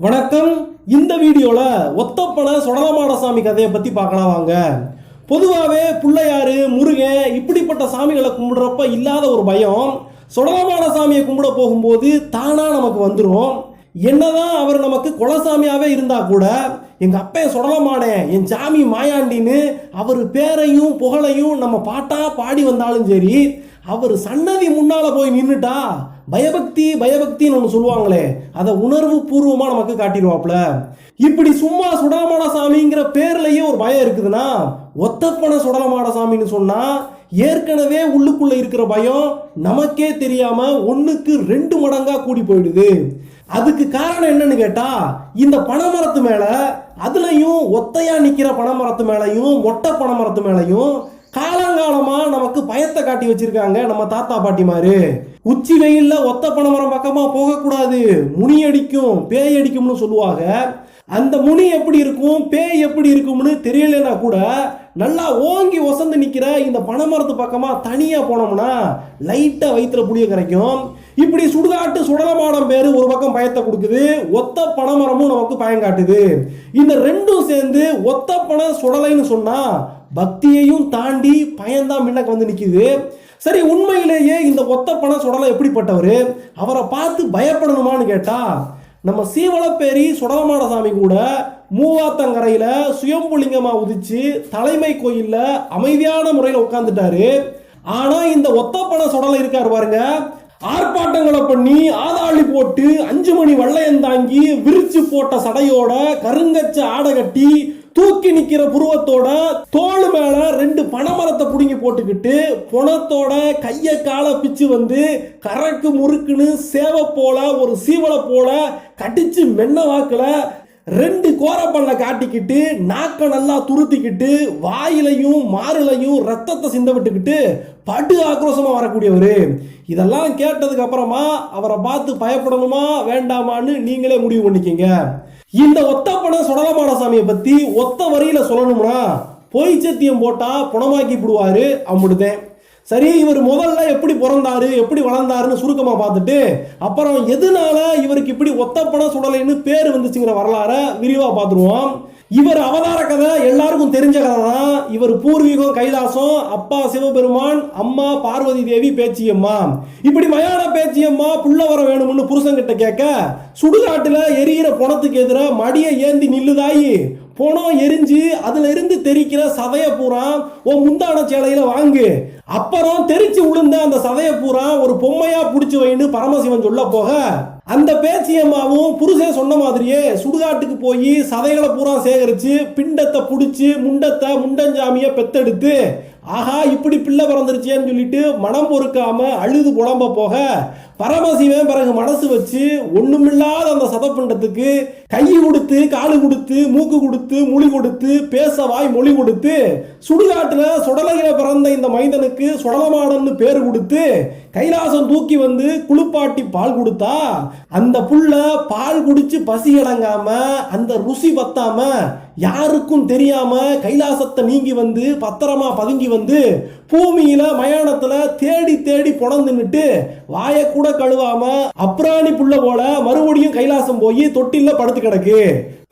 வணக்கம். இந்த வீடியோல ஒத்தப்பனை சொடலமாடசாமி கதையை பத்தி பார்க்கலாம் வாங்க. பொதுவாகவே பிள்ளையாரு முருகன் இப்படிப்பட்ட சாமிகளை கும்பிடுறப்ப இல்லாத ஒரு பயம் சொடலமாடசாமியை கும்பிட போகும்போது தானா நமக்கு வந்துடும். என்னதான் அவர் நமக்கு குலசாமியாவே இருந்தா கூட எங்க அப்பன் சொடலமானே என் சாமி மாயாண்டின்னு அவர் பேரையும் புகழையும் நம்ம பாட்டா பாடி வந்தாலும் சரி, அவர் சன்னதி முன்னால போய் நின்றுட்டா பயபக்தின்னு ஒன்று சொல்லுவாங்களே, அதை உணர்வு பூர்வமா நமக்கு காட்டிடுவாப்ல. இப்படி சும்மா சுடலமாடசாமிங்கிற பேர்லயே ஒரு பயம் இருக்குதுன்னா, ஒத்தப்பனை சுடலமாடசாமின்னு சொன்னா ஏற்கனவே உள்ளுக்குள்ள இருக்கிற பயம் நமக்கே தெரியாம 1க்கு 2 மடங்கா கூடி போயிடுது. அதுக்கு காரணம் என்னன்னு கேட்டா, இந்த பனைமரத்து மேல, அதுலயும் ஒத்தையா நிக்கிற பனைமரத்து மேலையும் மொட்டை பனைமரத்து மேலையும் காலங்காலமா நமக்கு பயத்தை காட்டி வச்சிருக்காங்க நம்ம தாத்தா பாட்டிமாரு. உச்சி வெயில்ல ஒத்த பனைமரம் பக்கமா போகக்கூடாது, முனி அடிக்கும் பேய் அடிக்கும்னு சொல்லுவாங்க. அந்த முனி எப்படி இருக்கும் பேய் எப்படி இருக்கும்னு தெரியலன்னா கூட நல்லா ஓங்கி ஒசந்து நிக்கிற இந்த பனைமரத்து பக்கமா தனியா போனோம்னா லைட்டா வயிற்றுல புளிய கரைக்கும். இப்படி சுடுகாட்டு சுடலமாடம் பேரு ஒரு பக்கம் பயத்தை கொடுக்குது, ஒத்த பனைமரமும் நமக்கு பயம் காட்டுது. இந்த ரெண்டும் சேர்ந்து ஒத்த பனை சுடலைன்னு சொன்னா பக்தியையும் தாண்டி பயன்தான் முன்னக்கு வந்து நிக்குது. சரி, உண்மையிலேயே இந்த ஒத்தப்பனை சுடலை எப்படிப்பட்டவர், அவரை பார்த்து பயப்படணுமான்னு கேட்டா, நம்ம சீவலப்பேரி சுடலமாடசாமி கூட மூவாத்தங்கரையில சுயம்புலிங்கமா உதிச்சு தலைமை கோயில்ல அமைதியான முறையில் உட்கார்ந்துட்டாரு. ஆனா இந்த ஒத்தப்பனை சுடலை இருக்காரு பாருங்க, ஆர்ப்பாட்டங்களை பண்ணி ஆதாளி போட்டு 5 மணி வள்ளையந்தாங்கி விரிச்சு போட்ட சடையோட கருங்கச்ச ஆடை கட்டி தூக்கி நிக்கிற புருவத்தோட தோல் மேல 2 பனைமரத்தை புடுங்கி போட்டுக்கிட்டு பொணத்தோட கைய காலை பிச்சு வந்து கரக்கு முறுக்குன்னு சேவை போல ஒரு சீவலை போல கடிச்சு மென்ன வாக்குல 2 கோரப்பல்ல காட்டிக்கிட்டு நாக்க நல்லா துருத்திக்கிட்டு வாயிலையும் மாரிலையும் ரத்தத்தை சிந்த விட்டுக்கிட்டு படு ஆக்ரோஷமா வரக்கூடியவர். இதெல்லாம் கேட்டதுக்கு அப்புறமா அவரை பார்த்து பயப்படணுமா வேண்டாமான்னு நீங்களே முடிவு பண்ணிக்கங்க. இந்த ஒத்தப்பனை சுடலமாடசாமியை பத்தி ஒத்த வரியில சொல்லணும்னா, பொய் சத்தியம் போட்டா புணமாக்கி விடுவாரு அம்பிடுதேன். சரி, இவர் முதல்ல எப்படி பிறந்தாரு எப்படி வளர்ந்தாருன்னு சுருக்கமா பார்த்துட்டு அப்புறம் எதனால இவருக்கு இப்படி ஒத்தப்பனை சுடலைன்னு பேர் வந்துச்சுங்கிற வரலாற விரிவா பார்த்துருவோம். இவர் அவதார கதை எல்லாருக்கும் தெரிஞ்ச கதை தான். இவர் பூர்வீகம் கைலாசம், அப்பா சிவபெருமான், அம்மா பார்வதி தேவி பேச்சியம்மா. இப்படி மயான பேச்சியம்மா புள்ள வர வேணும்னு புருஷன்கிட்ட கேட்க, சுடுகாட்டுல எரியிற பொணத்துக்கு எதிர மடியை ஏந்தி நில்லுதாயி, பொணம் எரிஞ்சு அதுல இருந்து தெரிக்கிற சதைய பூரா உன் முந்தான சேலையில வாங்கு, அப்புறம் தெரிச்சு விழுந்த அந்த சதைய பூரா ஒரு பொம்மையா புடிச்சு வைன்னு பரமசிவன் சொல்ல போக, அந்த பேச்சியம்மாவும் புருஷன் சொன்ன மாதிரியே சுடுகாட்டுக்கு போய் சதைகளை பூரா சேகரிச்சு பிண்டத்தை புடிச்சு முண்டஞ்சாமிய பெத்தெடுத்து, ஆஹா இப்படி பிள்ளை பிறந்துருச்சேன்னு சொல்லிட்டு மனம் பொறுக்காம அழுது புலம்ப போக, பரமசிவன் பிறகு மனசு வச்சு ஒண்ணுமில்லாத அந்த சதப்பிண்டத்துக்கு கை கொடுத்து காலு கொடுத்து மூக்கு கொடுத்து மொழி கொடுத்து பேச வாய் மொழி கொடுத்து சுடுகாட்டுல சுடலையில பிறந்த இந்த மைந்தனுக்கு சுடலமாடன்னு பேர் கொடுத்து கைலாசம் தூக்கி வந்து குளிப்பாட்டி பால் கொடுத்தா, அந்த புள்ள பால் குடிச்சு பசி அடங்காம அந்த ருசி பத்தாம யாருக்கும் தெரியாம கைலாசத்தை நீங்கி வந்து பத்திரமா பதுங்கி வந்து பூமியில மயானத்துல தேடி தேடி புணந்துன்னுட்டு வாய கூட கழுவாம அப்ராணி புள்ள போல மறுபடியும் கைலாசம் போய் தொட்டில படுத்து கிடக்கு.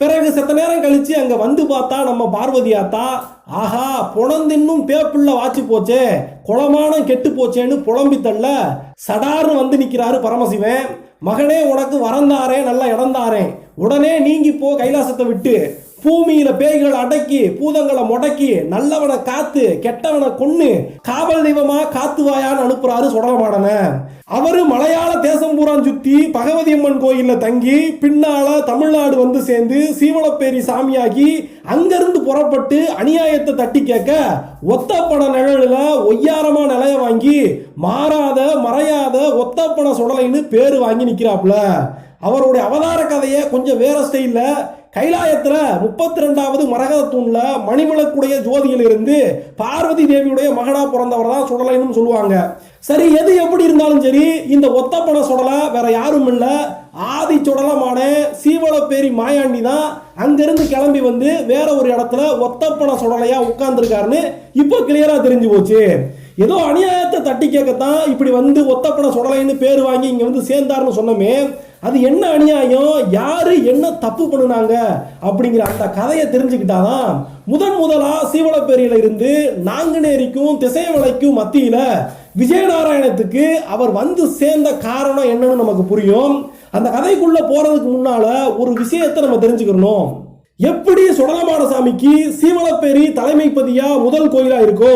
பிறகு செத்த நேரம் கழிச்சு அங்க வந்து பார்த்தா நம்ம பார்வதி ஆத்தா, ஆஹா புணந்தின்னும் பேப்புள்ள வாச்சு போச்சே, குளமானம் கெட்டு போச்சேன்னு புலம்பி தள்ள சடார்னு வந்து நிக்கிறாரு பரமசிவன். மகனே உனக்கு வரந்தாரே நல்ல இடந்தாரேன், உடனே நீங்கி போ கைலாசத்தை விட்டு, பூமியில பேய்கள் அடக்கி பூதங்களை முடக்கி நல்லவனை காத்து கெட்டவனை கொன்னு காவல் தெய்வமா காத்துவாயான்னு அனுப்புறாரு சுடலமாடனை. அவரு மலையாள தேசம் பூரான் சுத்தி பகவதி அம்மன் கோயில்ல தங்கி பின்னால தமிழ்நாடு வந்து சேர்ந்து சீவலப்பேரி சாமியாகி அங்கிருந்து புறப்பட்டு அநியாயத்தை தட்டி கேட்க, ஒத்தப்பனை நிழலுல ஒய்யாரமா நிலைய வாங்கி மாறாத மறையாத ஒத்தப்பனை சுடலைன்னு பேரு வாங்கி நிக்கிறாப்ல. அவருடைய அவதார கதையை கொஞ்சம் வேற ஸ்டைல்ல கைலாயத்துல 32வது மரகத தூண்ல மணிவிளக்குடைய ஜோதியில் இருந்து பார்வதி தேவியுடைய மகனா பிறந்தவர் தான் சுடலைன்னு சொல்லுவாங்க. சரி, எது எப்படி இருந்தாலும் சரி, இந்த ஒத்தப்பனை சுடலை வேற யாரும் இல்ல, ஆதி சுடலமான சீவலப்பேரி மாயாண்டி தான் அங்கிருந்து கிளம்பி வந்து வேற ஒரு இடத்துல ஒத்தப்பனை சுடலையா உட்கார்ந்துருக்காருன்னு இப்போ கிளியரா தெரிஞ்சு போச்சு. ஏதோ அநியாயத்தை தட்டி கேட்கத்தான் இப்படி வந்து ஒத்தப்பனை சுடலைன்னு பேர் வாங்கி இங்க வந்து சேர்ந்தாருன்னு சொன்னமே, அது என்ன அநியாயம், யாரு என்ன தப்பு பண்ணுனாங்க அப்படிங்கிற அந்த கதையை தெரிஞ்சுக்கிட்டாதான் முதலா சீவலப்பேரியில இருந்து நாங்குநேரிக்கும் திசைவளைக்கும் மத்தியில விஜயநாராயணத்துக்கு அவர் வந்து சேர்ந்த காரணம் என்னன்னு நமக்கு புரியும். அந்த கதைக்குள்ள போறதுக்கு முன்னால ஒரு விஷயத்தை நம்ம தெரிஞ்சுக்கணும். எப்படி சுடலமாடசாமிக்கு சீவலப்பேரி தலைமைப்பதியா முதல் கோயிலா இருக்கோ,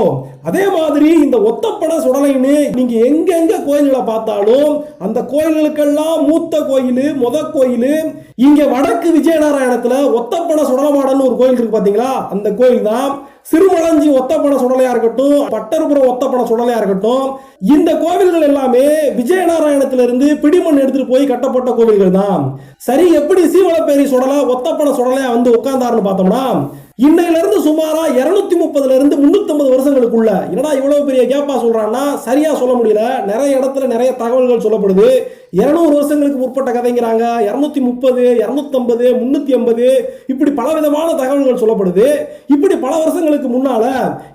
அதே மாதிரி இந்த ஒத்தப்பட சுடலைன்னு நீங்க எங்கெங்க கோயில்களை பார்த்தாலும் அந்த கோயில்களுக்கெல்லாம் மூத்த கோயில், கோயில் இங்க வடக்கு விஜயநாராயணத்துல ஒத்தப்பட சுடலமாடன்னு ஒரு கோயில் இருக்கு பாத்தீங்களா, அந்த கோயில் தான். சிறுமலஞ்சி ஒத்தப்பட சுடலையா இருக்கட்டும், பட்டர்புரம் ஒத்தப்பட சுடலையா இருக்கட்டும், இந்த கோவில்கள் எல்லாமே விஜயநாராயணத்திலிருந்து பிடிமண் எடுத்துட்டு போய் கட்டப்பட்ட கோவில்கள் தான். சரி, எப்படி சீவலப்பேரி சுடலை ஒத்தப்பட சுடலையா வந்து உட்கார்ந்தாருன்னு பார்த்தோம்னா, இன்னையில இருந்து சுமாரா 230 இருந்து 350 வருஷங்களுக்குள்ள. என்னடா இவ்வளவு பெரிய கேப்பா சொல்றான்னா சரியா சொல்ல முடியல. நிறைய இடத்துல நிறைய தகவல்கள் சொல்லப்படுது. 200 வருஷங்களுக்கு முற்பட்ட கதைங்கிறாங்க, 230, 250, 380 இப்படி பலவிதமான தகவல்கள் சொல்லப்படுது. இப்படி பல வருஷங்களுக்கு முன்னால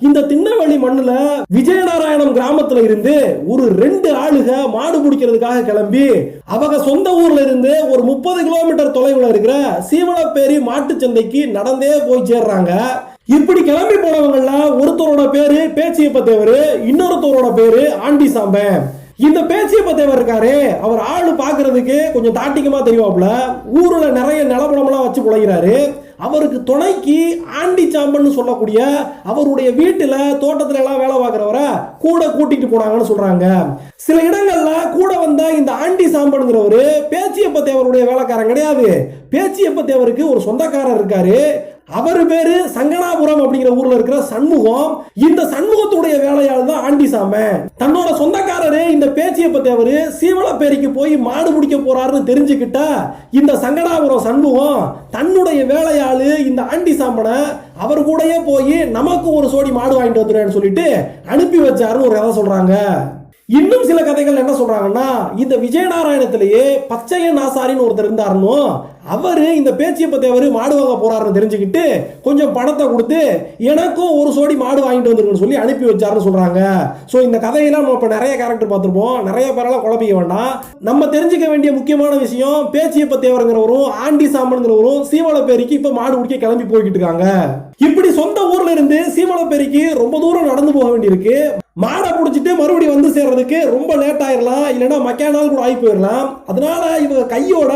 இந்த திண்ணவெளி மண்ணுல விஜயநாராயணம் கிராமத்துல இருந்து ஒரு 2 ஆளுக மாடு பிடிக்கிறதுக்காக கிளம்பி அவங்க சொந்த ஊர்ல இருந்து ஒரு 30 கிலோமீட்டர் தொலைவில் இருக்கிற சீவலப்பேரி மாட்டு சந்தைக்கு நடந்தே போய் சேர்றாங்க. இப்படி கிளம்பி போனவங்கல ஒருத்தரோட பேரு பேச்சியப்ப தேவர், இன்னொருத்தரோட பேரு ஆண்டி சாம்பன். இந்த பேச்சியப்ப தேவர் இருக்காரு, அவர் ஆளு பாக்குறதுக்கு கொஞ்சம் தாட்டிக்கமா தெரியுவாப்ல. ஊர்ல நிறைய நிலப்படம்லாம் வச்சு புழைகிறாரு. அவருக்கு துணைக்கு ஆண்டி சாம்பன்னு சொல்லக்கூடிய அவருடைய வீட்டுல தோட்டத்துல எல்லாம் வேலை பார்க்கிறவரை கூட கூட்டிட்டு போனாங்கன்னு சொல்றாங்க. சில இடங்கள்ல கூட வந்த இந்த ஆண்டி சாம்பனுங்கிறவரு பேச்சியப்ப தேவருடைய வேலைக்காரன் கிடையாது. பேச்சியப்ப தேவருக்கு ஒரு சொந்தக்காரர் இருக்காரு. அவர் பேரு சங்கனாபுரம் அப்படிங்கிற ஊர்ல இருக்கிற சண்முகம். இந்த சண்முகத்துடைய வேலையால் தான் ஆண்டி சாம்பன். தன்னோட சொந்தக்காரரு இந்த பேச்சியப்ப தேவரு சீவலப்பேரிக்கு போய் மாடு பிடிக்க போறாருன்னு தெரிஞ்சுக்கிட்ட இந்த சங்கனாபுரம் சண்முகம் தன்னுடைய வேலையாளு இந்த ஆண்டி சாம்பனை அவர் கூடயே போய் நமக்கு ஒரு சோடி மாடு வாங்கிட்டு வந்துடுறேன்னு சொல்லிட்டு அனுப்பி வச்சாருன்னு ஒரு கதை சொல்றாங்க. இன்னும் சில கதைகள் என்ன சொல்றாங்கன்னா, இந்த விஜயநாராயணத்திலேயே பச்சையன் ஆசாரின்னு ஒருத்தர் இருந்தாருன்னு, அவரு இந்த பேச்சியப்ப தேவர் மாடு வாங்க போறாருன்னு தெரிஞ்சுக்கிட்டு கொஞ்சம் பணத்தை கொடுத்து எனக்கும் ஒரு சோடி மாடு வாங்கிட்டு வந்துருக்குன்னு சொல்லி அனுப்பி வச்சாருன்னு சொல்றாங்க. ஸோ இந்த கதையெல்லாம் நம்ம இப்போ நிறைய கேரக்டர் பார்த்துருப்போம். நிறைய பேரெல்லாம் குழப்பிக்க வேண்டாம். நம்ம தெரிஞ்சுக்க வேண்டிய முக்கியமான விஷயம், பேச்சியப்ப தேவருங்கிறவரும் ஆண்டி சாம்பனுங்கிறவரும் சீவலப்பேரிக்கு இப்போ மாடு பிடிக்க கிளம்பி போய்கிட்டு இருக்காங்க. இப்படி சொந்த ஊர்ல இருந்து சீவலப்பேரிக்கு ரொம்ப தூரம் நடந்து போக வேண்டியிருக்கு. மாடை பிடிச்சிட்டு மறுபடியும் வந்து சேர்றதுக்கு ரொம்ப லேட் ஆயிடலாம், இல்லைன்னா மக்கா நாள் கூட ஆகி போயிடலாம். அதனால இவங்க கையோட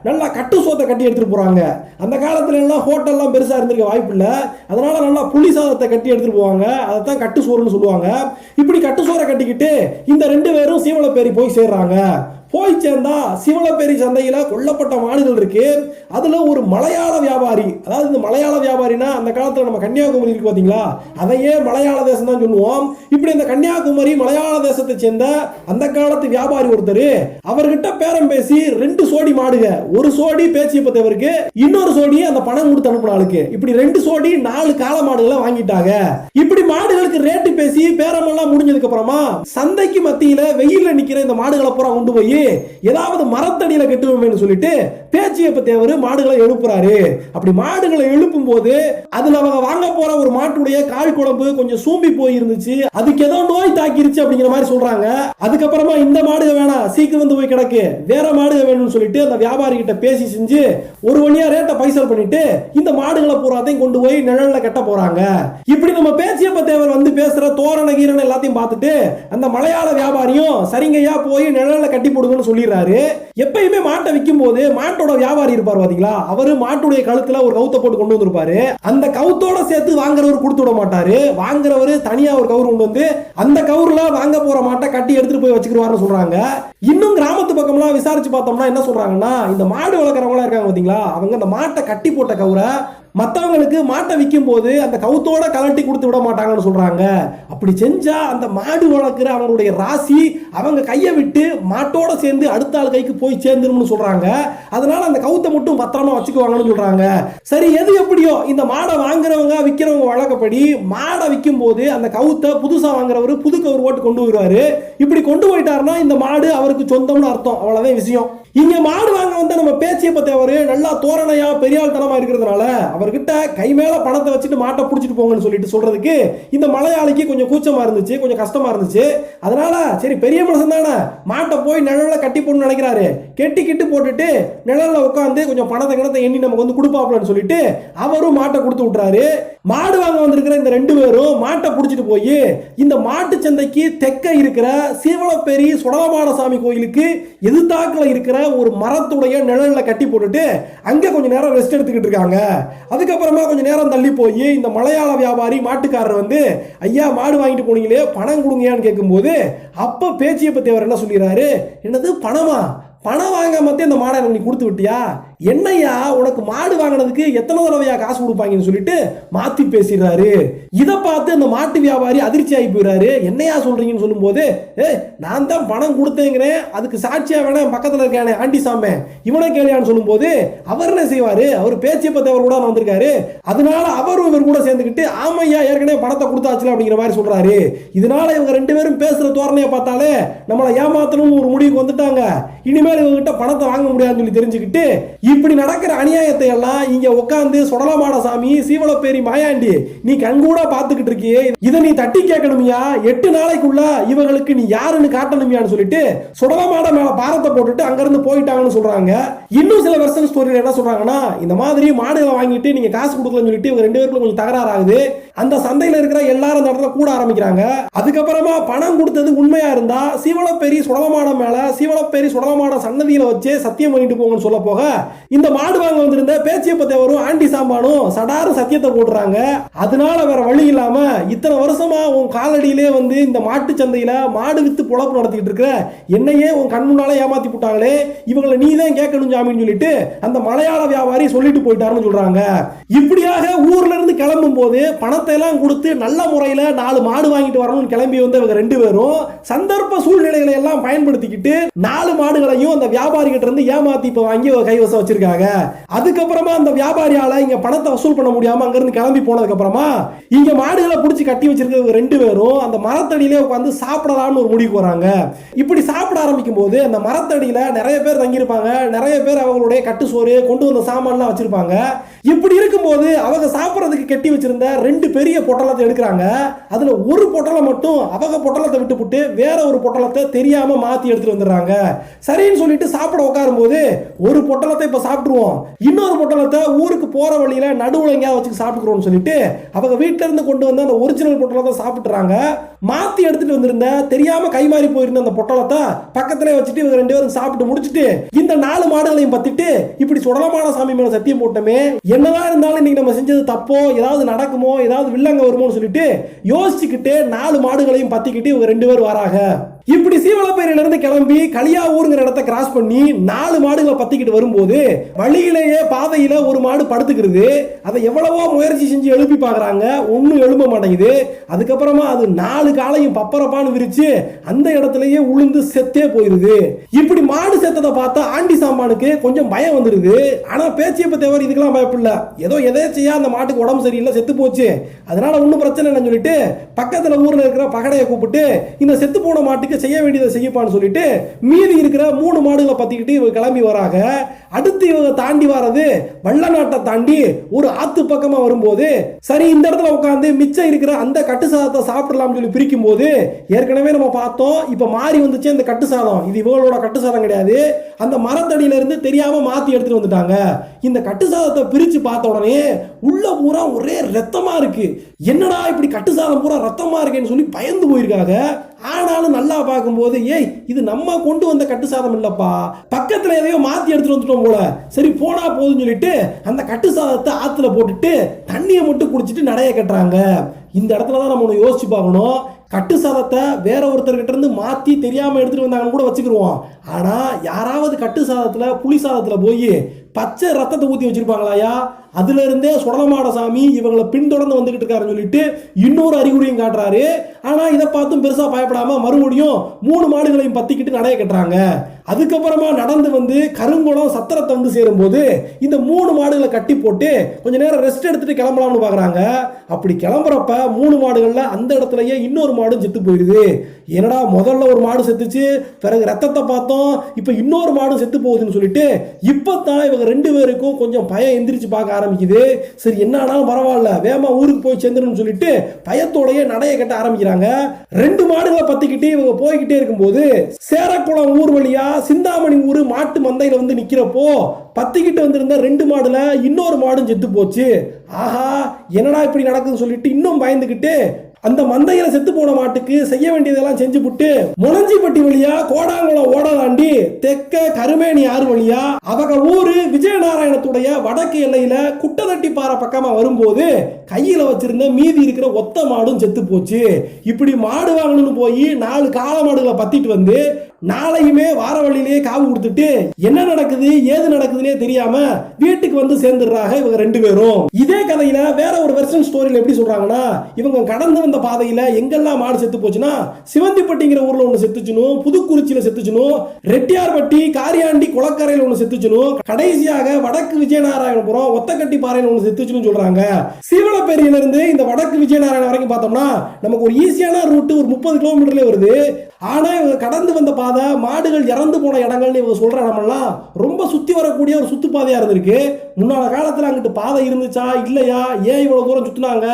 நல்லா கட்டு சோத்தை கட்டி எடுத்துட்டு போறாங்க. அந்த காலத்துல எல்லாம் ஹோட்டல்லாம் பெருசா இருந்திருக்க வாய்ப்பு இல்லை. அதனால நல்லா புளி சாதத்தை கட்டி எடுத்துட்டு போவாங்க. அதைத்தான் கட்டு சோறுன்னு சொல்லுவாங்க. இப்படி கட்டு சோறை கட்டிக்கிட்டு இந்த 2 பேரும் சீவலப்பேரி போய் சேர்றாங்க. போய் சேர்ந்தா சீவலப்பேரி சந்தையில கொல்லப்பட்ட மாடுகள் இருக்கு. அதுல ஒரு மலையாள வியாபாரி, அதாவது இந்த மலையாள வியாபாரினா அந்த காலத்துல நம்ம கன்னியாகுமரி இருக்கு பாத்தீங்களா, அதையே மலையாள தேசம் தான் சொல்லுவோம். இப்படி இந்த கன்னியாகுமரி மலையாள தேசத்தை சேர்ந்த அந்த காலத்து வியாபாரி ஒருத்தர் அவர்கிட்ட பேரம் பேசி 2 சோடி மாடுக, ஒரு சோடி பேச்சியப்ப தேவருக்கு, இன்னொரு சோடி அந்த பணம் கொடுத்து அனுப்பின ஆளுக்கு, இப்படி 2 சோடி 4 கால மாடுகளை வாங்கிட்டாங்க. இப்படி மாடுகளுக்கு ரேட்டு பேசி பேரமெல்லாம் முடிஞ்சதுக்கு அப்புறமா சந்தைக்கு மத்தியில வெயில்ல நிக்கிற இந்த மாடுகளை பூரா கொண்டு போய் ஏதாவது மரத்தடியில கட்டுவோம்னு சொல்லிட்டு பேச்சியப்ப தேவர் மாடுகளை எழுப்புறாரு. அப்படி மாடுகளை எழுப்பும் போது அதுல அவங்க வாங்க போற ஒரு மாட்டுடைய கால் குழம்பு கொஞ்சம் சூம்பி போய் இருந்துச்சு. அதுக்கு ஏதோ நோய் தாக்கிருச்சு அப்படிங்கிற மாதிரி சொல்றாங்க. அதுக்கப்புறமா இந்த மாடுக வேணாம், சீக்கிரம் வந்து போய் கிடக்கு, வேற மாடுக வேணும்னு சொல்லிட்டு அந்த வியாபாரி கிட்ட பேசி செஞ்சு ஒரு வழியா ரேட்டை பைசல் பண்ணிட்டு இந்த மாடுகளை பூராத்தையும் கொண்டு போய் நிழல்ல கட்ட போறாங்க. இப்படி நம்ம பேச்சியப்ப தேவர் வந்து பேசுற தோரண கீரண எல்லாத்தையும் பார்த்துட்டு அந்த மலையாள வியாபாரியும் சரிங்கய்யா போய் நிழல்ல கட்டி போடுங்க சொல்லிடுறாரு. எப்பயுமே மாட்டை விற்கும் போது மாட்டோட வியாபாரி இருப்பார் பாத்தீங்களா, அவரு மாட்டுடைய கழுத்துல ஒரு கவுத்தை போட்டு கொண்டு வந்திருப்பாரு. அந்த கவுத்தோட சேர்த்து வாங்குறவர் கொடுத்து விட மாட்டாரு. வாங்குறவர் தனியா ஒரு கவுர் கொண்டு வந்து அந்த கவுர்ல வாங்க போற மாட்டை கட்டி எடுத்துட்டு போய் வச்சுக்கிடுவாருன்னு சொல்றாங்க. இன்னும் கிராமத்து பக்கம்லாம் விசாரிச்சு பார்த்தோம்னா என்ன சொல்றாங்கன்னா, இந்த மாடு வளர்க்குறவங்களா இருக்காங்க பாத்தீங்களா, அவங்க அந்த மாட்டை கட்டி போட்ட கவுரை மற்றவங்களுக்கு மாட்டை விற்கும் போது அந்த கவுத்தோட கலட்டி கொடுத்து விட மாட்டாங்கன்னு சொல்றாங்க. அப்படி செஞ்சா அந்த மாடு வளர்க்குற அவங்களுடைய ராசி அவங்க கையை விட்டு மாட்டோட சேர்ந்து அடுத்த ஆள் கைக்கு போய் சேர்ந்துரும்னு சொல்றாங்க. அதனால அந்த கவுத்தை மட்டும் பத்திரமா வச்சுக்குவாங்கன்னு சொல்றாங்க. சரி, எது எப்படியோ இந்த மாடை வாங்குறவங்க விற்கிறவங்க வழக்கப்படி மாடை விற்கும் போது அந்த கவுத்தை புதுசா வாங்குறவர் புது கவுர் போட்டு கொண்டு வருவாரு. இப்படி கொண்டு போயிட்டாருன்னா இந்த மாடு அவருக்கு சொந்தம்னு அர்த்தம். அவ்வளவுதான் விஷயம். இங்க மாடு வாங்க வந்த நம்ம பேச்சியப்ப தேவர் நல்லா தோரணையா பெரியாள்தனமா இருக்கிறதுனால அவர்கிட்ட கை மேல பணத்தை வச்சுட்டு மாட்டை புடிச்சிட்டு போங்கன்னு சொல்லிட்டு சொல்றதுக்கு இந்த மலையாளிக்கு கொஞ்சம் கூச்சமா இருந்துச்சு, கொஞ்சம் கஷ்டமா இருந்துச்சு. அதனால சரி பெரிய மனுஷன் தானே மாட்டை போய் நிழல்ல கட்டி போடணும்னு நினைக்கிறாரு. கெட்டி போட்டுட்டு நிழல்ல உட்காந்து கொஞ்சம் பணத்தை எண்ணி நமக்கு வந்து கொடுப்பாப்லன்னு சொல்லிட்டு அவரும் மாட்டை கொடுத்து விட்டுறாரு. மாடு வாங்க வந்திருக்கிற இந்த ரெண்டு பேரும் மாட்டை புடிச்சிட்டு போய் இந்த மாட்டு சந்தைக்கு தெற்க இருக்கிற சீவலப்பேரி சுடலமாடசாமி கோயிலுக்கு எதிர்த்தாக்குல இருக்கிற ஒரு மரத்துடைய நிழல்ல கட்டி போட்டுட்டு அங்க கொஞ்ச நேரம் ரெஸ்ட் எடுத்துக்கிட்டு இருக்காங்க. அதுக்கப்புறமா கொஞ்ச நேரம் தள்ளி போய் இந்த மலையாள வியாபாரி மாட்டுக்காரர் வந்து ஐயா மாடு வாங்கிட்டு போனீங்களே பணம் கொடுங்கன்னு கேட்கும்போது அப்ப பேச்சியப்ப தேவர் என்ன சொல்லிடுறாரு, என்னது பணமா, பணம் வாங்காம இந்த மாடை நீ கொடுத்து விட்டியா, என்னையா உனக்கு மாடு வாங்கினதுக்கு எத்தனை தடவையா காசு கொடுப்பாங்கன்னு சொல்லிட்டு மாத்தி பேசிடுறாரு. இதை பார்த்து அந்த மாட்டு வியாபாரி அதிர்ச்சி ஆகி போயிடுறாரு. என்னையா சொல்றீங்கன்னு சொல்லும் போது நான் தான் பணம் கொடுத்தேங்கிறேன், அதுக்கு சாட்சியா வேணா பக்கத்துல இருக்கானே ஆண்டி சாமே இவனை கேளியான்னு சொல்லும் போது அவர் என்ன செய்வாரு, அவர் பேச்சியப்ப தேவர் கூட வந்திருக்காரு. அதனால அவரும் இவர் கூட சேர்ந்துக்கிட்டு ஆமையா ஏற்கனவே பணத்தை கொடுத்தாச்சுல அப்படிங்கிற மாதிரி சொல்றாரு. இதனால இவங்க ரெண்டு பேரும் பேசுற தோரணையை பார்த்தாலே நம்மளை ஏமாத்தணும் ஒரு முடிவுக்கு வந்துட்டாங்க. இனிமேல் இவங்கிட்ட பணத்தை வாங்க முடியாதுன்னு சொல்லி தெரிஞ்சுக்கிட்டு இப்படி நடக்கிற அநியாயத்தை எல்லாம் இங்க உட்கார்ந்து சுடலமாடசாமி சீவலப்பேரி மாயாண்டி நீ கண்கூட பாத்துக்கிட்டு இருக்கியே, இதை நீ தட்டி கேட்கணுமியா, 8 நாளைக்குள்ள இவங்களுக்கு நீ யாருன்னு காட்டணுமியான்னு சொல்லிட்டு சுடலமாட மேல பாரத்தை போட்டுட்டு அங்க இருந்து போயிட்டாங்கன்னு சொல்றாங்க. இன்னும் சில வெர்ஷன் ஸ்டோரியில என்ன சொல்றாங்கன்னா, இந்த மாதிரி மாடுகளை வாங்கிட்டு நீங்க காசு கொடுக்கலன்னு சொல்லிட்டு இவங்க ரெண்டு பேருக்கும் கொஞ்சம் தகராறு ஆகுது. அந்த சந்தையில இருக்கிற எல்லாரும் அந்த இடத்துல கூட ஆரம்பிக்கிறாங்க. அதுக்கப்புறமா பணம் கொடுத்தது உண்மையா இருந்தா சீவலப்பேரி சுடலமாடம் மேல சீவலப்பேரி சுடலமாட சன்னதியில வச்சு சத்தியம் பண்ணிட்டு போங்கன்னு சொல்ல போக இந்த மாடு வாங்க வந்திருந்த பேச்சியப்ப தேவரும் ஆண்டி சாம்பானும் சடாரு சத்தியத்தை போடுறாங்க. அதனால வேற வழி இல்லாம இத்தனை வருஷமா உன் காலடியிலே வந்து இந்த மாட்டு சந்தையில மாடு வித்து பொழப்பு நடத்திட்டு இருக்கிற என்னையே உன் கண் முன்னாலே ஏமாத்தி போட்டாங்களே, இவங்களை நீ தான் கேட்கணும் ஜாமின்னு சொல்லிட்டு அந்த மலையாள வியாபாரி சொல்லிட்டு போயிட்டாருன்னு சொல்றாங்க. இப்படியாக ஊர்ல இருந்து கிளம்பும் போது பணத்தை எல்லாம் கொடுத்து நல்ல முறையில 4 மாடு வாங்கிட்டு வரணும்னு கிளம்பி வந்து இவங்க ரெண்டு பேரும் சந்தர்ப்ப சூழ்நிலைகளை எல்லாம் பயன்படுத்திக்கிட்டு 4 மாடுகளையும் அந்த வியாபாரி கிட்ட இருந்து ஏமாத்தி இப்ப வாங்கி கைவசம் வச்சிருக்காங்க. அதுக்கப்புறமா அந்த வியாபாரியால இங்க பணத்தை வசூல் பண்ண முடியாம அங்க இருந்து கிளம்பி போனதுக்கு அப்புறமா இங்க மாடுகளை பிடிச்சி கட்டி வச்சிருக்க ரெண்டு பேரும் அந்த மரத்தடியிலே உட்காந்து சாப்பிடலாம்னு ஒரு முடிவுக்கு வராங்க. இப்படி சாப்பிட ஆரம்பிக்கும் போது அந்த மரத்தடியில நிறைய பேர் தங்கியிருப்பாங்க, நிறைய பேர் அவங்களுடைய கட்டு சோறு கொண்டு வந்த சாமான்லாம் வச்சிருப்பாங்க. இப்படி இருக்கும்போது அவங்க சாப்பிடறதுக்கு கட்டி வச்சிருந்த 2 பெரிய பொட்டலத்தை எடுக்கிறாங்க. அதுல ஒரு பொட்டலம் மட்டும் அவங்க பொட்டலத்தை விட்டுப்புட்டு வேற ஒரு பொட்டலத்தை தெரியாம மாத்தி எடுத்துட்டு வந்துடுறாங்க. சரின்னு சொல்லிட்டு சாப்பிட உட்காரும் போது ஒரு பொட்டலத்தை இப்ப சாப்பிட்டுருவோம், இன்னொரு பொட்டலத்தை ஊருக்கு போற வழியில நடுவுல எங்கேயாவது வச்சு சாப்பிட்டுக்கிறோம்னு சொல்லிட்டு அவங்க வீட்டுல இருந்து கொண்டு வந்து அந்த ஒரிஜினல் பொட்டலத்தை சாப்பிட்டுறாங்க. மாத்தி எடுத்துட்டு வந்திருந்த தெரியாம கைமாறி போயிருந்த அந்த பொட்டலத்தை பக்கத்திலே வச்சுட்டு இவங்க ரெண்டு பேரும் சாப்பிட்டு முடிச்சுட்டு இந்த 4 மாடுகளையும் பத்திட்டு இப்படி சுடலமாடசாமி மேல சத்தியம் போட்டோமே, என்னதான் இருந்தாலும் இன்னைக்கு நம்ம செஞ்சது தப்போ, ஏதாவது நடக்குமோ, ஏதாவது வில்லங்க வருமோன்னு சொல்லிட்டு யோசிச்சுக்கிட்டு 4 மாடுகளையும் பத்திக்கிட்டு இவங்க ரெண்டு பேரும் வராங்க. இப்படி சீவலப்பேரியில இருந்து கிளம்பி களியாவூர்ங்கிற இடத்தை கிராஸ் பண்ணி 4 மாடுகளை பத்திக்கிட்டு வரும்போது வழியிலேயே பாதையில ஒரு மாடு படுத்துக்கிறது. அதை எவ்வளவோ முயற்சி செஞ்சு எழுப்பி பாக்குறாங்க, ஒன்னும் எழும்ப மாட்டேங்குது. அதுக்கப்புறமா அது 4 காலையும் பப்பரப்பான்னு விரிச்சு அந்த இடத்துலயே உளுந்து செத்தே போயிருது. இப்படி மாடு செத்ததை பார்த்தா ஆண்டி சாம்பானுக்கு கொஞ்சம் பயம் வந்துருது. ஆனா பேச்சியப்ப தேவர் இதுக்கெல்லாம் பயப்படல, ஏதோ எதேச்சையா அந்த மாட்டுக்கு உடம்பு சரியில்லை செத்து போச்சு, அதனால ஒன்னும் பிரச்சனை இல்லைன்னு சொல்லிட்டு பக்கத்துல ஊர்ல இருக்கிற பகடையை கூப்பிட்டு இந்த செத்து போன மாட்டுக்கு செய்ய வேண்டியதை செய்யப்பான்னு சொல்லிட்டு மீதி இருக்கிற 3 மாடுகளை பத்திக்கிட்டு இவங்க கிளம்பி வராங்க. அடுத்து இவங்க தாண்டி வர்றது வள்ளநாட்டை தாண்டி ஒரு ஆத்து பக்கமா வரும்போது சரி இந்த இடத்துல உட்காந்து மிச்சம் இருக்கிற அந்த கட்டு சாதத்தை சாப்பிடலாம்னு சொல்லி பிரிக்கும் போது ஏற்கனவே நம்ம பார்த்தோம், இப்ப மாறி வந்துச்சு அந்த கட்டு சாதம். இது இவங்களோட கட்டு சாதம் கிடையாது, அந்த மரத்தடியில இருந்து தெரியாம மாத்தி எடுத்துட்டு வந்துட்டாங்க. இந்த கட்டு சாதத்தை பிரிச்சு பார்த்த உடனே உள்ள பூரா ஒரே ரத்தமா இருக்கு. என்னடா இப்படி கட்டு சாதம் பூரா ரத்தமா இருக்கேன்னு சொல்லி பயந்து போயிருக்காங்க. ஆனாலும் நல்லா பார்க்கும்போது ஏய் இது நம்ம கொண்டு வந்த கட்டு சாதம் இல்லப்பா, பக்கத்துல எதையோ மாத்தி எடுத்துட்டு வந்துட்டோம் போல, சரி போனா போதுன்னு சொல்லிட்டு அந்த கட்டு சாதத்தை ஆத்துல போட்டுட்டு தண்ணியை மட்டும் குடிச்சிட்டு நடைய கட்டுறாங்க. இந்த இடத்துல தான் நம்ம ஒன்று யோசிச்சு பார்க்கணும். கட்டு சாதத்தை வேற ஒருத்தர்கிட்ட இருந்து மாத்தி தெரியாம எடுத்துட்டு வந்தாங்கன்னு கூட வச்சுக்கிருவோம். ஆனா யாராவது கட்டு சாதத்துல புளி சாதத்துல போய் பச்சை ரத்தத்தை ஊத்தி வச்சிருப்பாங்களாயா, அதுல இருந்தே சுடலமாடசாமி இவங்களை பின்தொடர்ந்து வந்துகிட்டு இருக்காருன்னு சொல்லிட்டு இன்னொரு அறிகுறியும் காட்டுறாரு. ஆனா இதை பார்த்தும் பெருசா பயப்படாம மறுபடியும் 3 மாடுகளையும் பத்திக்கிட்டு நடைய கட்டுறாங்க. அதுக்கப்புறமா நடந்து வந்து கருங்குளம் சத்திரத்தை வந்து சேரும் போது இந்த 3 மாடுகளை கட்டி போட்டு கொஞ்ச நேரம் ரெஸ்ட் எடுத்துட்டு கிளம்பலாம்னு பாக்குறாங்க. அப்படி கிளம்புறப்ப 3 மாடுகள்ல அந்த இடத்துலயே இன்னொரு மாடும் செத்து போயிடுது. என்னடா முதல்ல ஒரு மாடு செத்துச்சு, பிறகு ரத்தத்தை பார்த்தோம், இப்போ இன்னொரு மாடு செத்து போகுதுன்னு சொல்லிட்டு இப்பதான் இவங்க 2 பேருக்கும் கொஞ்சம் பயம் எந்திரிச்சு பார்க்க ஆரம்பிக்குது. சரி என்ன ஆனாலும் பரவாயில்ல, வேகமா ஊருக்கு போய் சேர்ந்துடும் சொல்லிட்டு பயத்தோடய நடைய கட்ட ஆரம்பிக்கிறாங்க. 2 மாடுகளை பத்திக்கிட்டு இவங்க போய்கிட்டே இருக்கும்போது சேரக்குளம் ஊர் வழியா சிந்தாமணி ஊர் மாட்டு மந்தையில வந்து நிக்கிறப்போ பத்திக்கிட்டு வந்திருந்த 2 மாடுல இன்னொரு மாடும் செத்து போச்சு. ஆஹா என்னடா இப்படி நடக்குதுன்னு சொல்லிட்டு இன்னும் பயந்துகிட்டு அந்த மந்தையில செத்து போன மாட்டுக்கு செய்ய வேண்டியதெல்லாம் செஞ்சு புட்டு முனஞ்சிப்பட்டி வழியா கோடாங்குளம் ஓட தாண்டி தெற்க கருமேனி ஆறு வழியா அவங்க ஊரு விஜயநாராயணத்துடைய வடக்கு எல்லையில குட்டதட்டி பாறை பக்கமா வரும்போது கையில வச்சிருந்த மீதி இருக்கிற ஒத்த மாடும் செத்து போச்சு. இப்படி மாடு வாங்கணும்னு போய் 4 காளை மாடுகளை பத்திட்டு வந்து நாளையுமே வார வழியிலேயே காவு கொடுத்துட்டு என்ன நடக்குது ஏது நடக்குதுன்னே தெரியாம வீட்டுக்கு வந்து சேர்ந்துடுறாங்க இவங்க 2 பேரும். இதே கதையில வேற ஒரு வெர்ஷன் ஸ்டோரியில எப்படி சொல்றாங்கன்னா, இவங்க கடந்து வந்த பாதையில எங்கெல்லாம் மாடு செத்து போச்சுன்னா சிவந்திப்பட்டிங்கிற ஊர்ல ஒண்ணு செத்துச்சுனும், புதுக்குறிச்சியில செத்துச்சுனும், ரெட்டியார்பட்டி காரியாண்டி குளக்கரையில ஒண்ணு செத்துச்சுனும், கடைசியாக வடக்கு விஜயநாராயணபுரம் ஒத்தக்கட்டி பாறையில ஒண்ணு செத்துச்சுன்னு சொல்றாங்க. சீவலப்பேரியில இருந்து இந்த வடக்கு விஜயநாராயணம் வரைக்கும் பார்த்தோம்னா நமக்கு ஒரு ஈஸியான ரூட் ஒரு 30 கிலோமீட்டர்ல வருது. ஆனா இவங்க கடந்து வந்த பாதை மாடுகள் இறந்து போன இடங்கள்னு இவங்க சொல்ற இடமெல்லாம் ரொம்ப சுத்தி வரக்கூடிய ஒரு சுத்துப்பாதையா இருந்திருக்கு. முன்னால காலத்துல அங்கிட்டு பாதை இருந்துச்சா இல்லையா, ஏன் இவ்வளவு தூரம் சுத்தினாங்க,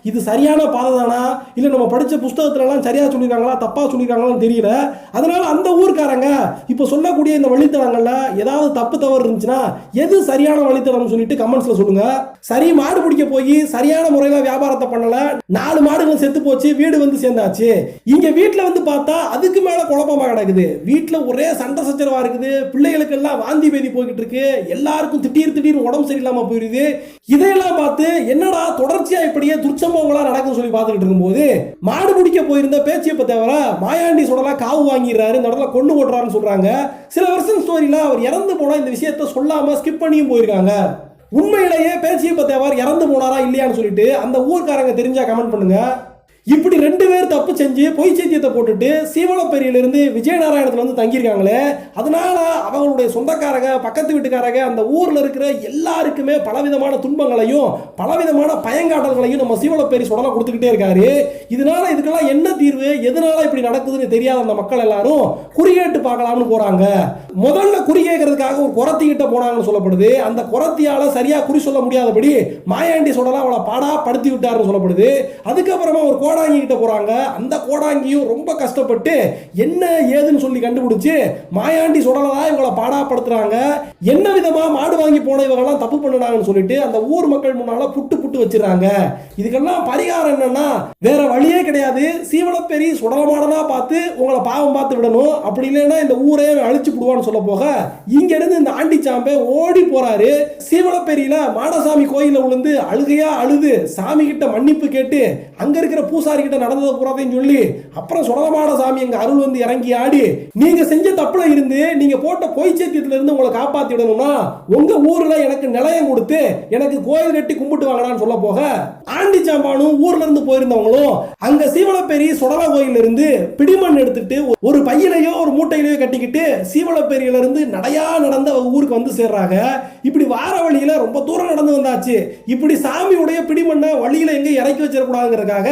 இது சரியான பாதை தானா இல்ல நம்ம படிச்ச புஸ்தகத்துல எல்லாம் சரியா சொல்லிருக்காங்களா தப்பா சொல்லிருக்காங்களான்னு தெரியல. அதனால அந்த ஊர்க்காரங்க இப்ப சொல்லக்கூடிய இந்த வழித்தடங்கள்ல ஏதாவது தப்பு தவறு இருந்துச்சுன்னா எது சரியான வழித்தடம் சொல்லிட்டு கமெண்ட்ஸ்ல சொல்லுங்க. சரி மாடு பிடிக்க போய் சரியான முறையில வியாபாரத்தை பண்ணல, 4 மாடுகள் செத்து போச்சு, வீடு வந்து சேர்ந்தாச்சு. இங்க வீட்டுல வந்து பார்த்தா அதுக்கு மேல குழப்பமா கிடக்குது. வீட்டுல ஒரே சண்டை சச்சரவா இருக்குது, பிள்ளைகளுக்கு எல்லாம் வாந்தி பேதி போய்கிட்டு இருக்கு, எல்லாருக்கும் திடீர் உடம்பு சரியில்லாம போயிருது. இதையெல்லாம் பார்த்து என்னடா தொடர்ச்சியா இப்படியே துர்ச்சம்பவங்களா நடக்குன்னு சொல்லி பார்த்துக்கிட்டு இருக்கும்போது மாடு பிடிக்க போயிருந்த பேச்சியப்ப தேவர மாயாண்டி சுடலா காவு வாங்கிடுறாரு, இந்த இடத்துல கொண்டு ஓட்டுறாருன்னு சொல்றாங்க. சில வருஷம் ஸ்டோரியில அவர் இறந்து போனா இந்த விஷயத்த சொல்லாம ஸ்கிப் பண்ணியும் போயிருக்காங்க. உண்மையிலேயே பேச்சியப்ப தேவர் இறந்து போனாரா இல்லையான்னு சொல்லிட்டு அந்த ஊர்க்காரங்க தெரிஞ்சா கமெண்ட் பண்ணுங்க. இப்படி 2 பேர் தப்பு செஞ்சு பொய் செய்தியத்தை போட்டுட்டு சீவலப்பேரியிலிருந்து விஜயநாராயணத்துல வந்து தங்கியிருக்காங்களே, அதனால அவங்களுடைய சொந்தக்காரங்க பக்கத்து வீட்டுக்காரங்க அந்த ஊர்ல இருக்கிற எல்லாருக்குமே பலவிதமான துன்பங்களையும் பலவிதமான பயங்காட்டல்களையும் நம்ம சீவலப்பேரி சுடலை கொடுத்துக்கிட்டே இருக்காரு. இதனால இதுக்கெல்லாம் என்ன தீர்வு, எதனால இப்படி நடக்குதுன்னு தெரியாத அந்த மக்கள் எல்லாரும் குறிகேட்டு பார்க்கலாம்னு போறாங்க. முதல்ல குறி கேட்கறதுக்காக ஒரு குரத்தி கிட்ட போனாங்கன்னு சொல்லப்படுது. அந்த குரத்தியால சரியா குறி சொல்ல முடியாதபடி மாயாண்டி சுடலை அவளை பாடா படுத்தி விட்டாருன்னு சொல்லப்படுது. அதுக்கப்புறமா ஒரு கோடாங்கி கிட்ட போறாங்க. அந்த கோடாங்கியும் ரொம்ப கஷ்டப்பட்டு என்ன ஏதுன்னு சொல்லி கண்டுபிடிச்சு மாயாண்டி சுடலதான் இவங்களை பாடாப்படுத்துறாங்க. என்ன விதமா மாடு வாங்கி போன இவங்கெல்லாம் தப்பு பண்ணினாங்கன்னு சொல்லிட்டு அந்த ஊர் மக்கள் முன்னால புட்டு வச்சிருக்காங்க. இதுக்கெல்லாம் பரிகாரம் என்னன்னா வேற வழியே கிடையாது, சீவலப்பேரி சுடலமாடனா பார்த்து உங்களை பாவம் பார்த்து விடணும், அப்படி இல்லைன்னா இந்த ஊரே அழிச்சு விடுவான்னு சொல்ல போக இங்க இருந்து இந்த ஆண்டிச்சாம்பே ஓடி போறாரு. சீவலப்பேரியில மாடசாமி கோயில விழுந்து அழுகையா அழுது சாமி கிட்ட மன்னிப்பு கேட்டு அங்க இருக்கிற பூசாரி கிட்ட நடந்ததை பூராத்தையும் சொல்லி அப்புறம் சுடலமாட சாமி எங்க அருள் வந்து இறங்கி ஆடி நீங்க செஞ்ச தப்புல இருந்து நீங்க போட்ட பொய் சேத்தியத்துல இருந்து உங்களை காப்பாத்தி விடணும்னா உங்க ஊர்ல எனக்கு நிலையம் கொடுத்து எனக்கு கோயில் கட்டி கும்பிட்டு வாங்கலான்னு சொல்ல போக ஆண்டிச்சாம்பானும் ஊர்ல இருந்து போயிருந்தவங்களும் அங்க சீவலப்பேரி சுடல கோயில இருந்து பிடிமண் எடுத்துட்டு ஒரு பையிலையோ ஒரு மூட்டையிலையோ கட்டிக்கிட்டு சீவலப்பேரியில இருந்து நடையா நடந்து ஊருக்கு வந்து சேர்றாங்க. இப்படி வார வழியில ரொம்ப தூரம் நடந்து வந்தாச்சு. இப்படி சாமியுடைய பிடிமண்ணை வழியில எங்க இறக்கி வச்சிடக்கூடாதுங்கிறதுக்காக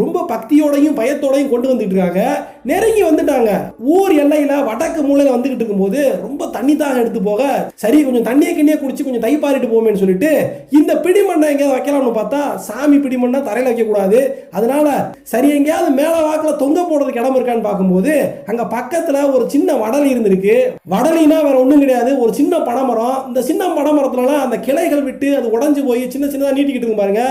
ரொம்ப பக்தியோடையும் பயத்தோடையும் கொண்டு வந்துட்டு இருக்காங்க. நெருங்கி வந்துட்டாங்க. ஊர் எல்லையில வடக்கு மூலையில வந்துகிட்டு இருக்கும்போது ரொம்ப தண்ணி தாக எடுத்து போக சரி கொஞ்சம் தண்ணியை கிண்ணியை குடிச்சு கொஞ்சம் தைப்பாரிட்டு போமேன்னு சொல்லிட்டு இந்த பிடிமண்ணை எங்கேயாவது வைக்கலாம்னு பார்த்தா சாமி பிடிமண்ணை தரையில் வைக்க கூடாது. அதனால சரி எங்கேயாவது மேல வாக்கில் தொங்க போடுறதுக்கு இடம் இருக்கான்னு பார்க்கும்போது அங்க பக்கத்துல ஒரு சின்ன வடலி இருந்திருக்கு. வடலினா வேற ஒண்ணும் கிடையாது, ஒரு சின்ன பனைமரம். இந்த சின்ன பனைமரத்துல அந்த கிளைகள் விட்டு அது உடஞ்சு போய் சின்ன சின்னதா நீட்டிக்கிட்டு இருக்கு பாருங்க.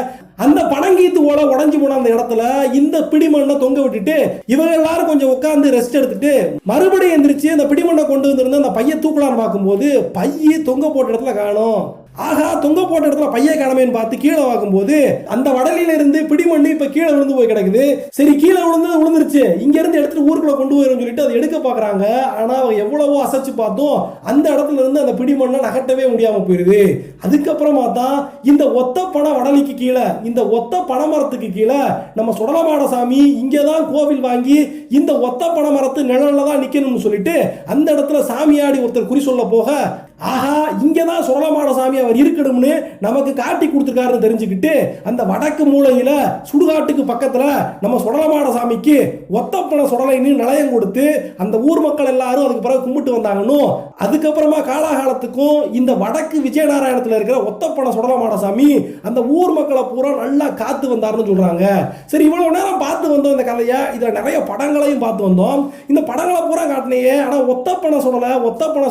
அந்த பனங்கீத்து ஓட உடஞ்சு போன அந்த இடத்துல இந்த பிடிமண்ணை தொங்க விட்டுட்டு இவங்க எல்லாரும் கொஞ்சம் உட்கார்ந்து ரெஸ்ட் எடுத்துட்டு மறுபடியும் எந்திரிச்சு அந்த பிடிமண்ணை கொண்டு வந்திருந்த அந்த பைய தூக்கலான்னு பார்க்கும்போது பைய தொங்க போட்ட இடத்துல காணோம். ஆகா தொங்க போட்ட இடத்துல பைய காணமேன்னு பார்த்து கீழே பார்க்கும்போது அந்த வடலில இருந்து பிடிமண்ணு இப்ப கீழே விழுந்து போய் கிடக்குது. சரி கீழே விழுந்துருச்சு, இங்க இருந்து எடுத்துட்டு ஊருக்குள்ள கொண்டு போயிரும் சொல்லிட்டு அதை எடுக்க பாக்குறாங்க. ஆனா அவங்க எவ்வளவோ அசைச்சு பார்த்தோம் அந்த இடத்துல இருந்து அந்த பிடிமண்ணை நகட்டவே முடியாம போயிருது. அதுக்கப்புறமா தான் இந்த ஒத்த பனை வடலிக்கு கீழே இந்த ஒத்த பனைமரத்துக்கு கீழே நம்ம சுடலமாட சாமி இங்கதான் கோவில் வாங்கி இந்த ஒத்த பனைமரத்து நிழல்ல தான் நிக்கணும்னு சொல்லிட்டு அந்த இடத்துல சாமியாடி ஒருத்தர் குறி சொல்ல போக ஆஹா இங்கதான் சுடலமாடசாமி அவர் இருக்கணும்னு நமக்கு காட்டி கொடுத்துருக்காருன்னு தெரிஞ்சுக்கிட்டு அந்த வடக்கு மூலையில சுடுகாட்டுக்கு பக்கத்துல நம்ம சுடலமாடசாமிக்கு ஒத்தப்பனை சுடலைன்னு நிலையம் கொடுத்து அந்த ஊர் மக்கள் எல்லாரும் அதுக்கு பிறகு கும்பிட்டு வந்தாங்கன்னு அதுக்கப்புறமா காலாகாலத்துக்கும் இந்த வடக்கு விஜயநாராயணத்துல இருக்கிற ஒத்தப்பனை சுடலமாடசாமி அந்த ஊர் மக்களை பூரா நல்லா காத்து வந்தாருன்னு சொல்றாங்க. சரி, இவ்வளவு நேரம் பார்த்து வந்தோம் இந்த கதையை, இதுல நிறைய படங்களையும் பார்த்து வந்தோம். இந்த படங்களை பூரா காட்டினையே, ஆனா ஒத்தப்பனை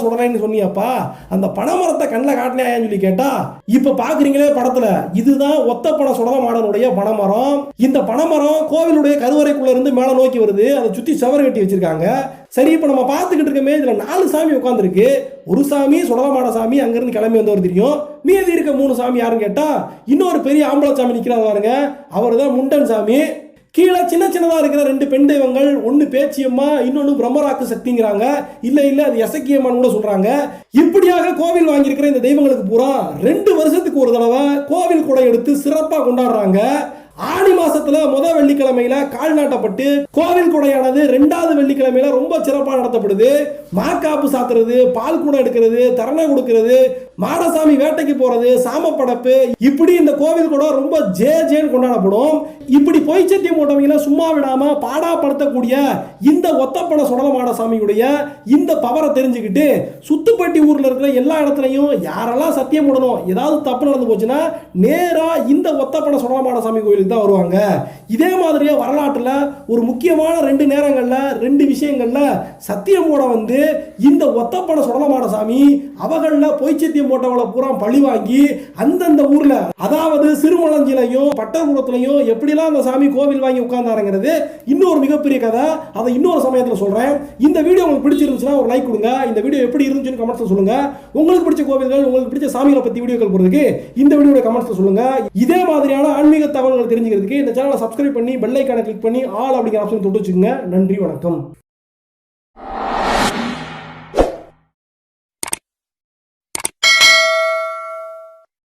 சுடலைன்னு சொன்னியப்பா, அந்த பனைமரத்தை கண்ணில் காட்டினாயான்னு சொல்லி கேட்டா, இப்ப பாக்குறீங்களே படத்துல, இதுதான் ஒத்தப்பனை சுடலமாடனுடைய பனைமரம். இந்த பனைமரம் கோவிலுடைய கருவறைக்குள்ள இருந்து மேல நோக்கி வருது. அதை சுத்தி சவர் கட்டி வச்சிருக்காங்க. சரி, இப்ப நம்ம பார்த்துக்கிட்டு இருக்கமே, இதுல 4 சாமி உட்காந்துருக்கு. ஒரு சாமி சுடலமாடசாமி, அங்கிருந்து கிளம்பி வந்தவர் தெரியும். மீதி இருக்க 3 சாமி யாருன்னு கேட்டா, இன்னொரு பெரிய ஆம்பளை சாமி நிக்கிறாரு பாருங்க, அவர் தான் முண்டன் சாமி. கீழே சின்ன சின்னதா இருக்கிற 2 பெண் தெய்வங்கள், ஒன்னு பேச்சியம்மா, இன்னொன்னு பிரம்மராக்கு சக்திங்கிறாங்க. இல்ல அது எசக்கியம்மான்னு கூட சொல்றாங்க. இப்படியாக கோவில் வாங்கியிருக்கிற இந்த தெய்வங்களுக்கு பூரா 2 வருஷத்துக்கு ஒரு தடவை கோவில் கூட எடுத்து சிறப்பா கொண்டாடுறாங்க. ஆடி மாசத்துல முதல் வெள்ளிக்கிழமையில கால் நாட்டப்பட்டு கோவில் கொடையானது 2வது வெள்ளிக்கிழமையில ரொம்ப சிறப்பாக நடத்தப்படுது. மாக்காப்பு சாத்துறது, பால் கூட எடுக்கிறது, தரணை கொடுக்கிறது, மாடசாமி வேட்டைக்கு போறது, சாமப்படப்பு, இப்படி இந்த கோவில் கூட ரொம்ப ஜேன்னு கொண்டாடப்படும். இப்படி பொய் சத்தியம் போட்டவங்கள சும்மா விடாம பாடாப்படுத்தக்கூடிய இந்த ஒத்தப்பனை சுடலமாடசாமியுடைய இந்த பவரை தெரிஞ்சுக்கிட்டு சுத்துப்பட்டி ஊர்ல இருக்கிற எல்லா இடத்துலையும் யாரெல்லாம் சத்தியம் போடணும், ஏதாவது தப்பு நடந்து போச்சுன்னா நேரா இந்த ஒத்தப்பனை சுடலமாடசாமி கோயிலுக்கு தான் வருவாங்க. இதே மாதிரியே வரலாற்றுல ஒரு முக்கியமான 2 நேரங்கள்ல 2 விஷயங்கள்ல சத்தியம் போட வந்து இந்த ஒத்தப்பனை சுடலமாடசாமி அவர்கள பொய் சத்தியம் போட்டவங்களை பூரா பழி வாங்கி அந்தந்த ஊர்ல, அதாவது சிறுமலஞ்சிலையும் பட்டகுளத்திலையும் எப்படிலாம் அந்த சாமி கோவில் வாங்கி உட்கார்ந்தாருங்கிறது இன்னொரு மிகப்பெரிய கதை. அதை இன்னொரு சமயத்தில் சொல்றேன். இந்த வீடியோ உங்களுக்கு பிடிச்சிருந்துச்சுன்னா ஒரு லைக் கொடுங்க. இந்த வீடியோ எப்படி இருந்துச்சுன்னு கமெண்ட்ஸ்ல சொல்லுங்க. உங்களுக்கு பிடிச்ச கோவில்கள், உங்களுக்கு பிடிச்ச சாமிகளை பத்தி வீடியோக்கள் போடுறதுக்கு இந்த வீடியோட கமெண்ட்ஸ்ல சொல்லுங்க. இதே மாதிரியான ஆன்மீக தகவல்கள் தெரிஞ்சுக்கிறதுக்கு இந்த சேனலை சப்ஸ்கிரைப் பண்ணி பெல் ஐகானை கிளிக் பண்ணி ஆல் அப்படிங்கிற ஆப்ஷன் தொட்டு வச்சுக்கோங்க. நன்றி, வணக்கம்.